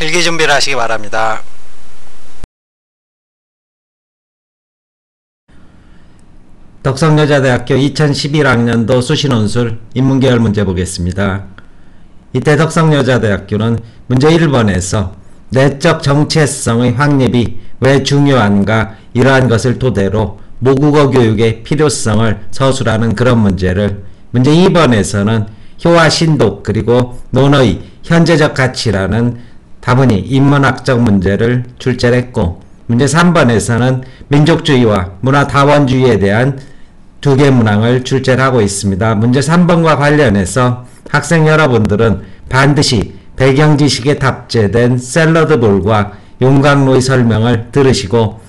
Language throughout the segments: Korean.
필기 준비를 하시기 바랍니다. 덕성여자대학교 2011학년도 수시논술 인문계열 문제 보겠습니다. 이때 덕성여자대학교는 문제 1번에서 내적 정체성의 확립이 왜 중요한가 이러한 것을 토대로 모국어 교육의 필요성을 서술하는 그런 문제를, 문제 2번에서는 효와 신독 그리고 논어의 현재적 가치라는 다분히 인문학적 문제를 출제를 했고, 문제 3번에서는 민족주의와 문화다원주의에 대한 두 개 문항을 출제를 하고 있습니다. 문제 3번과 관련해서 학생 여러분들은 반드시 배경지식에 탑재된 샐러드볼과 용광로의 설명을 들으시고,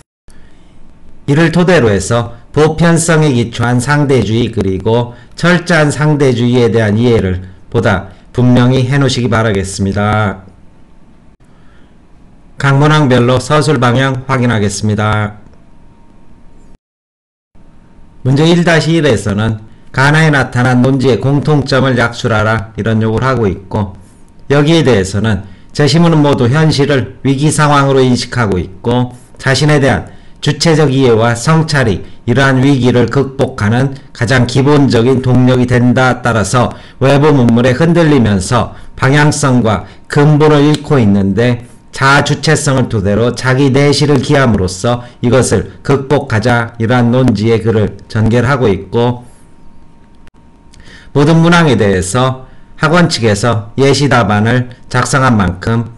이를 토대로 해서 보편성에 기초한 상대주의 그리고 철저한 상대주의에 대한 이해를 보다 분명히 해놓으시기 바라겠습니다. 각 문항별로 서술 방향 확인하겠습니다. 문제 1-1에서는 가나에 나타난 논지의 공통점을 약술하라 이런 요구를 하고 있고, 여기에 대해서는 제시문은 모두 현실을 위기상황으로 인식하고 있고 자신에 대한 주체적 이해와 성찰이 이러한 위기를 극복하는 가장 기본적인 동력이 된다. 따라서 외부 문물에 흔들리면서 방향성과 근본을 잃고 있는데 자주체성을 토대로 자기 내실을 기함으로써 이것을 극복하자 이러한 논지의 글을 전개를 하고 있고, 모든 문항에 대해서 학원 측에서 예시 답안을 작성한 만큼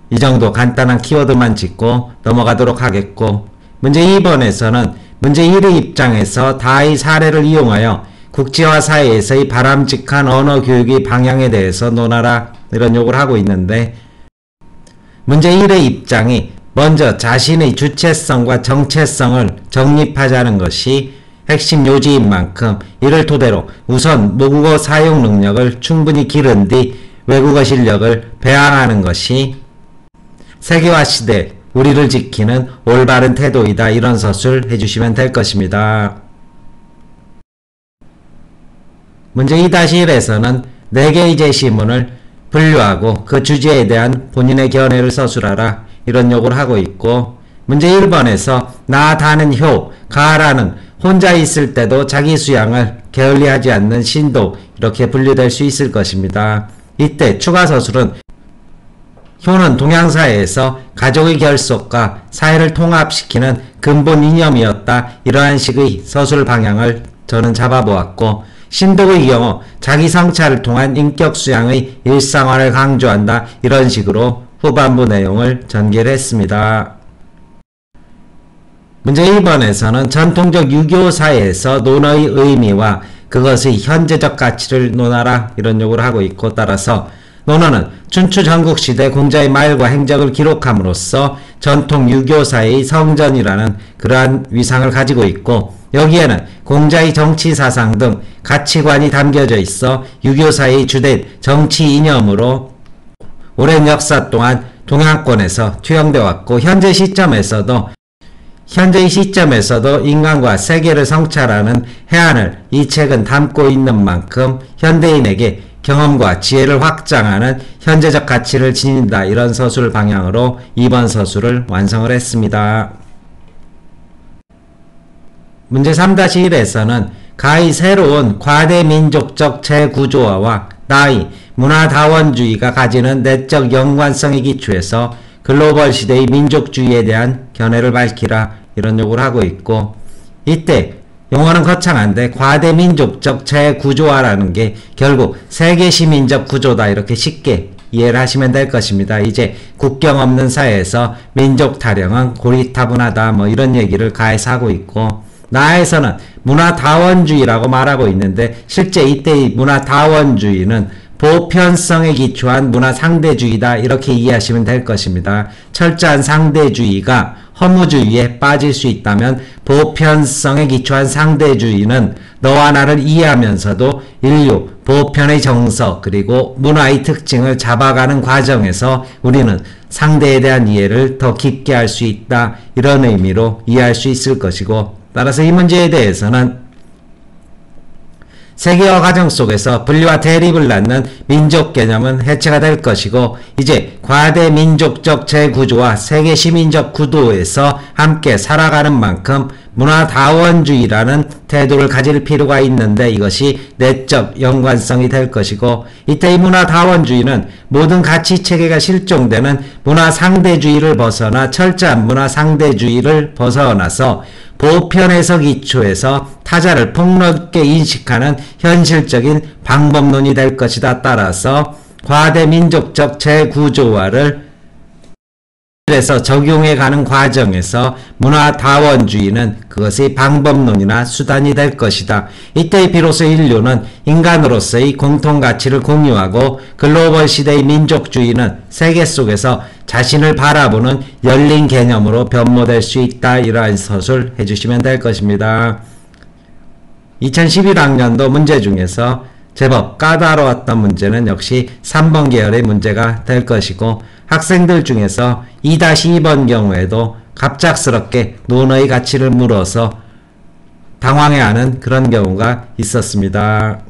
이 정도 간단한 키워드만 짚고 넘어가도록 하겠고, 문제 2번에서는 문제 1의 입장에서 다의 사례를 이용하여 국제화 사회에서의 바람직한 언어 교육의 방향에 대해서 논하라 이런 요구를 하고 있는데, 문제 1의 입장이 먼저 자신의 주체성과 정체성을 정립하자는 것이 핵심 요지인 만큼 이를 토대로 우선 모국어 사용 능력을 충분히 기른 뒤 외국어 실력을 배양하는 것이 세계화 시대 우리를 지키는 올바른 태도이다 이런 서술 해주시면 될 것입니다. 문제 2-1에서는 4개의 제시문을 분류하고 그 주제에 대한 본인의 견해를 서술하라 이런 요구를 하고 있고, 문제 1번에서 나, 다는 효, 가라는 혼자 있을 때도 자기 수양을 게을리하지 않는 신도 이렇게 분류될 수 있을 것입니다. 이때 추가 서술은 효는 동양사회에서 가족의 결속과 사회를 통합시키는 근본 이념이었다 이러한 식의 서술 방향을 저는 잡아보았고, 신독의 경우 자기 성찰을 통한 인격 수양의 일상화를 강조한다 이런 식으로 후반부 내용을 전개를 했습니다. 문제 2번에서는 전통적 유교 사회에서 논어의 의미와 그것의 현재적 가치를 논하라 이런 요구를 하고 있고, 따라서 논어는 춘추 전국시대 공자의 말과 행적을 기록함으로써 전통 유교사의 성전이라는 그러한 위상을 가지고 있고, 여기에는 공자의 정치사상 등 가치관이 담겨져 있어 유교사의 주된 정치 이념으로 오랜 역사 동안 동양권에서 투영되어 왔고, 현재의 시점에서도 인간과 세계를 성찰하는 해안을 이 책은 담고 있는 만큼 현대인에게 경험과 지혜를 확장하는 현재적 가치를 지닌다 이런 서술 방향으로 2번 서술을 완성을 했습니다. 문제 3-1에서는 가히 새로운 과대민족적 재구조화와 나의 문화다원주의가 가지는 내적 연관성에 기초해서 글로벌 시대의 민족주의에 대한 견해를 밝히라 이런 요구를 하고 있고, 이때 용어는 거창한데 과대민족적 재구조화라는 게 결국 세계시민적 구조다 이렇게 쉽게 이해를 하시면 될 것입니다. 이제 국경 없는 사회에서 민족 타령은 고리타분하다 뭐 이런 얘기를 가해서 하고 있고, 나에서는 문화다원주의라고 말하고 있는데 실제 이때의 문화다원주의는 보편성에 기초한 문화상대주의다 이렇게 이해하시면 될 것입니다. 철저한 상대주의가 허무주의에 빠질 수 있다면 보편성에 기초한 상대주의는 너와 나를 이해하면서도 인류 보편의 정서 그리고 문화의 특징을 잡아가는 과정에서 우리는 상대에 대한 이해를 더 깊게 할 수 있다 이런 의미로 이해할 수 있을 것이고, 따라서 이 문제에 대해서는 세계화 과정 속에서 분리와 대립을 낳는 민족 개념은 해체가 될 것이고 이제 과대 민족적 재구조와 세계 시민적 구도에서 함께 살아가는 만큼 문화다원주의라는 태도를 가질 필요가 있는데 이것이 내적 연관성이 될 것이고 이때 이 문화다원주의는 모든 가치체계가 실종되는 문화상대주의를 벗어나 철저한 문화상대주의를 벗어나서 보편에서 기초해서 타자를 폭넓게 인식하는 현실적인 방법론이 될 것이다. 따라서 과대 민족적 재구조화를 에서 적용해가는 과정에서 문화다원주의는 그것의 방법론이나 수단이 될 것이다. 이때 비로소 인류는 인간으로서의 공통가치를 공유하고 글로벌 시대의 민족주의는 세계 속에서 자신을 바라보는 열린 개념으로 변모될 수 있다. 이러한 서술 해주시면 될 것입니다. 2011학년도 문제 중에서 제법 까다로웠던 문제는 역시 3번 계열의 문제가 될 것이고 학생들 중에서 2-2번 경우에도 갑작스럽게 논어의 가치를 물어서 당황해하는 그런 경우가 있었습니다.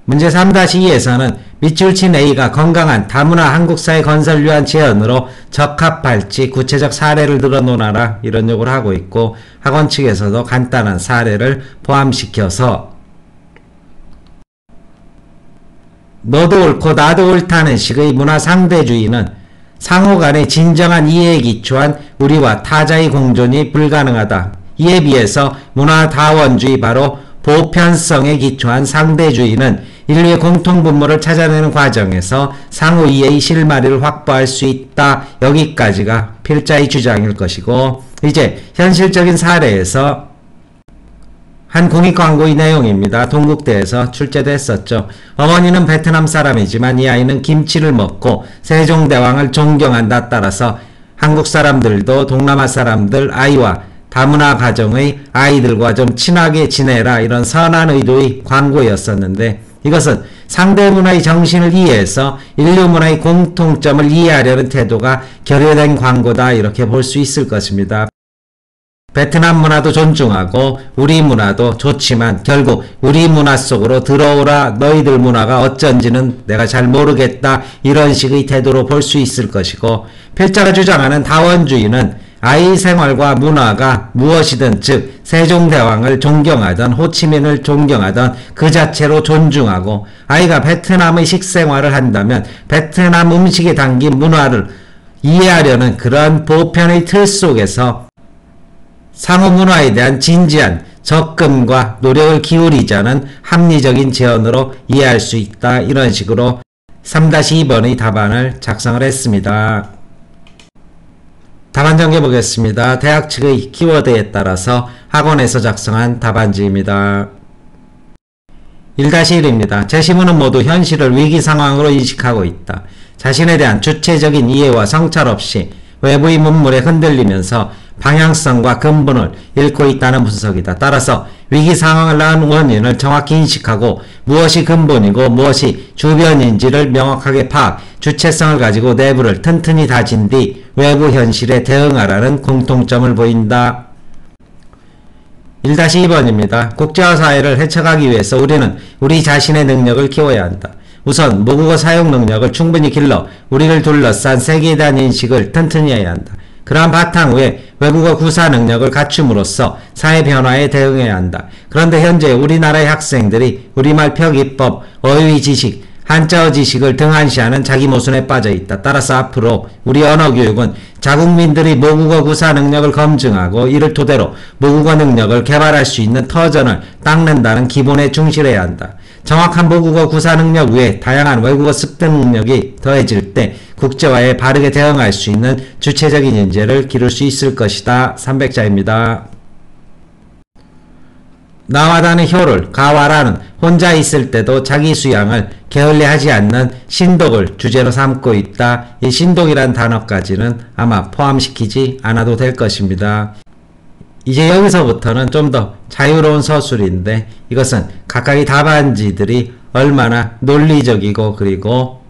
문제 3-2에서는 밑줄 친 A가 건강한 다문화 한국사회 건설을 위한 제언으로 적합할지 구체적 사례를 들어 놓아라 이런 요구를 하고 있고 학원 측에서도 간단한 사례를 포함시켜서 너도 옳고 나도 옳다는 식의 문화상대주의는 상호간의 진정한 이해에 기초한 우리와 타자의 공존이 불가능하다. 이에 비해서 문화다원주의 바로 보편성에 기초한 상대주의는 인류의 공통분모를 찾아내는 과정에서 상호 이해의 실마리를 확보할 수 있다. 여기까지가 필자의 주장일 것이고 이제 현실적인 사례에서 한 공익광고의 내용입니다. 동국대에서 출제됐었죠. 어머니는 베트남 사람이지만 이 아이는 김치를 먹고 세종대왕을 존경한다. 따라서 한국 사람들도 동남아 사람들 아이와 다문화 가정의 아이들과 좀 친하게 지내라 이런 선한 의도의 광고였었는데 이것은 상대 문화의 정신을 이해해서 인류 문화의 공통점을 이해하려는 태도가 결여된 광고다 이렇게 볼 수 있을 것입니다. 베트남 문화도 존중하고 우리 문화도 좋지만 결국 우리 문화 속으로 들어오라 너희들 문화가 어쩐지는 내가 잘 모르겠다 이런 식의 태도로 볼 수 있을 것이고 필자가 주장하는 다원주의는 아이 생활과 문화가 무엇이든 즉 세종대왕을 존경하던 호치민을 존경하던 그 자체로 존중하고 아이가 베트남의 식생활을 한다면 베트남 음식에 담긴 문화를 이해하려는 그런 보편의 틀 속에서 상호 문화에 대한 진지한 접근과 노력을 기울이자는 합리적인 제언으로 이해할 수 있다. 이런 식으로 3-2번의 답안을 작성을 했습니다. 답안 정해 보겠습니다. 대학 측의 키워드에 따라서 학원에서 작성한 답안지입니다. 1-1입니다. 제시문은 모두 현실을 위기 상황으로 인식하고 있다. 자신에 대한 주체적인 이해와 성찰 없이 외부의 문물에 흔들리면서 방향성과 근본을 잃고 있다는 분석이다. 따라서 위기 상황을 낳은 원인을 정확히 인식하고 무엇이 근본이고 무엇이 주변인지를 명확하게 파악, 주체성을 가지고 내부를 튼튼히 다진 뒤 외부 현실에 대응하라는 공통점을 보인다. 1-2번입니다. 국제화 사회를 헤쳐가기 위해서 우리는 우리 자신의 능력을 키워야 한다. 우선 모국어 사용 능력을 충분히 길러 우리를 둘러싼 세계에 대한 인식을 튼튼히 해야 한다. 그러한 바탕 위에 외국어 구사 능력을 갖춤으로써 사회 변화에 대응해야 한다. 그런데 현재 우리나라의 학생들이 우리말 표기법, 어휘 지식, 한자어 지식을 등한시하는 자기 모순에 빠져 있다. 따라서 앞으로 우리 언어교육은 자국민들이 모국어 구사 능력을 검증하고 이를 토대로 모국어 능력을 개발할 수 있는 터전을 닦는다는 기본에 충실해야 한다. 정확한 모국어 구사 능력 위에 다양한 외국어 습득 능력이 더해질 때 국제화에 바르게 대응할 수 있는 주체적인 인재를 기를 수 있을 것이다. 300자입니다. 나와다는 효를 가와라는 혼자 있을 때도 자기 수양을 게을리하지 않는 신독을 주제로 삼고 있다. 이 신독이란 단어까지는 아마 포함시키지 않아도 될 것입니다. 이제 여기서부터는 좀 더 자유로운 서술인데 이것은 각각의 답안지들이 얼마나 논리적이고 그리고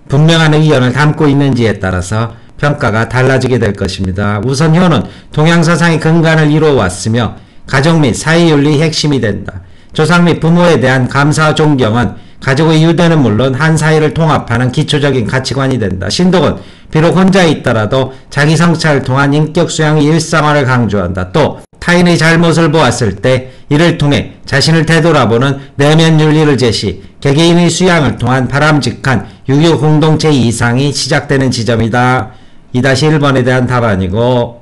분명한 의견을 담고 있는지에 따라서 평가가 달라지게 될 것입니다. 우선 효는 동양서상의 근간을 이루어왔으며 가족 및 사회윤리의 핵심이 된다. 조상 및 부모에 대한 감사와 존경은 가족의 유대는 물론 한 사회를 통합하는 기초적인 가치관이 된다. 신독은 비록 혼자 있더라도 자기 성찰을 통한 인격 수양의 일상화를 강조한다. 또 타인의 잘못을 보았을 때 이를 통해 자신을 되돌아보는 내면 윤리를 제시, 개개인의 수양을 통한 바람직한 유교 공동체 이상이 시작되는 지점이다. 2-1번에 대한 답안이고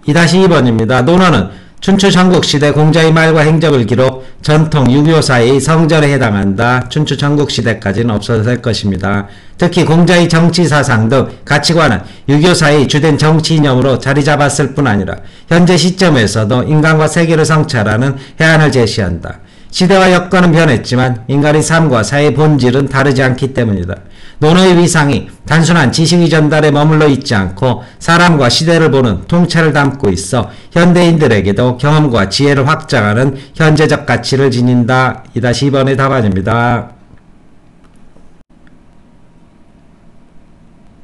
2-2번입니다. 논어는 춘추 전국시대 공자의 말과 행적을 기록, 전통 유교사의 성전에 해당한다. 춘추 전국시대까지는 없어도 될 것입니다. 특히 공자의 정치사상 등 가치관은 유교사의 주된 정치 이념으로 자리 잡았을 뿐 아니라 현재 시점에서도 인간과 세계를 성찰하는 해안을 제시한다. 시대와 여건은 변했지만 인간의 삶과 사회의 본질은 다르지 않기 때문이다. 논어의 위상이 단순한 지식의 전달에 머물러 있지 않고 사람과 시대를 보는 통찰을 담고 있어 현대인들에게도 경험과 지혜를 확장하는 현재적 가치를 지닌다. 2-2번의 답안입니다.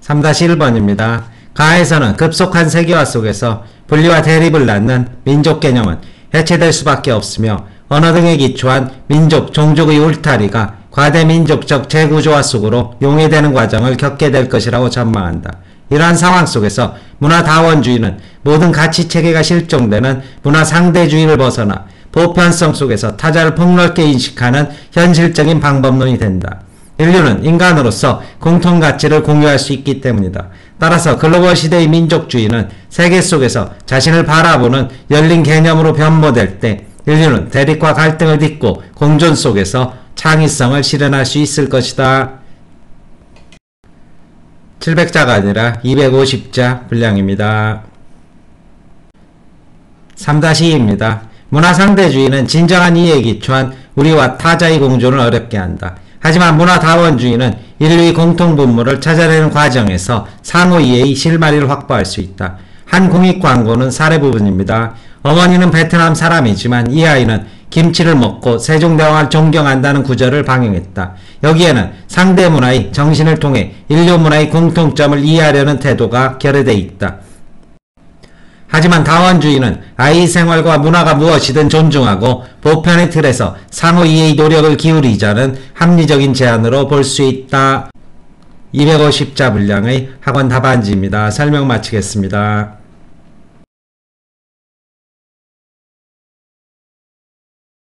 3-1번입니다. 가에서는 급속한 세계화 속에서 분리와 대립을 낳는 민족 개념은 해체될 수밖에 없으며 언어 등에 기초한 민족, 종족의 울타리가 과대민족적 재구조화 속으로 용해되는 과정을 겪게 될 것이라고 전망한다. 이러한 상황 속에서 문화다원주의는 모든 가치체계가 실종되는 문화상대주의를 벗어나 보편성 속에서 타자를 폭넓게 인식하는 현실적인 방법론이 된다. 인류는 인간으로서 공통가치를 공유할 수 있기 때문이다. 따라서 글로벌 시대의 민족주의는 세계 속에서 자신을 바라보는 열린 개념으로 변모될 때 인류는 대립과 갈등을 딛고 공존 속에서 창의성을 실현할 수 있을 것이다. 700자가 아니라 250자 분량입니다. 3-2입니다. 문화상대주의는 진정한 이해에 기초한 우리와 타자의 공존을 어렵게 한다. 하지만 문화다원주의는 인류의 공통분모를 찾아내는 과정에서 상호이해의 실마리를 확보할 수 있다. 한 공익광고는 사례 부분입니다. 어머니는 베트남 사람이지만 이 아이는 김치를 먹고 세종대왕을 존경한다는 구절을 방영했다. 여기에는 상대 문화의 정신을 통해 인류 문화의 공통점을 이해하려는 태도가 결여되어 있다. 하지만 다원주의는 아이의 생활과 문화가 무엇이든 존중하고 보편의 틀에서 상호이해의 노력을 기울이자는 합리적인 제안으로 볼 수 있다. 250자 분량의 학원 답안지입니다. 설명 마치겠습니다.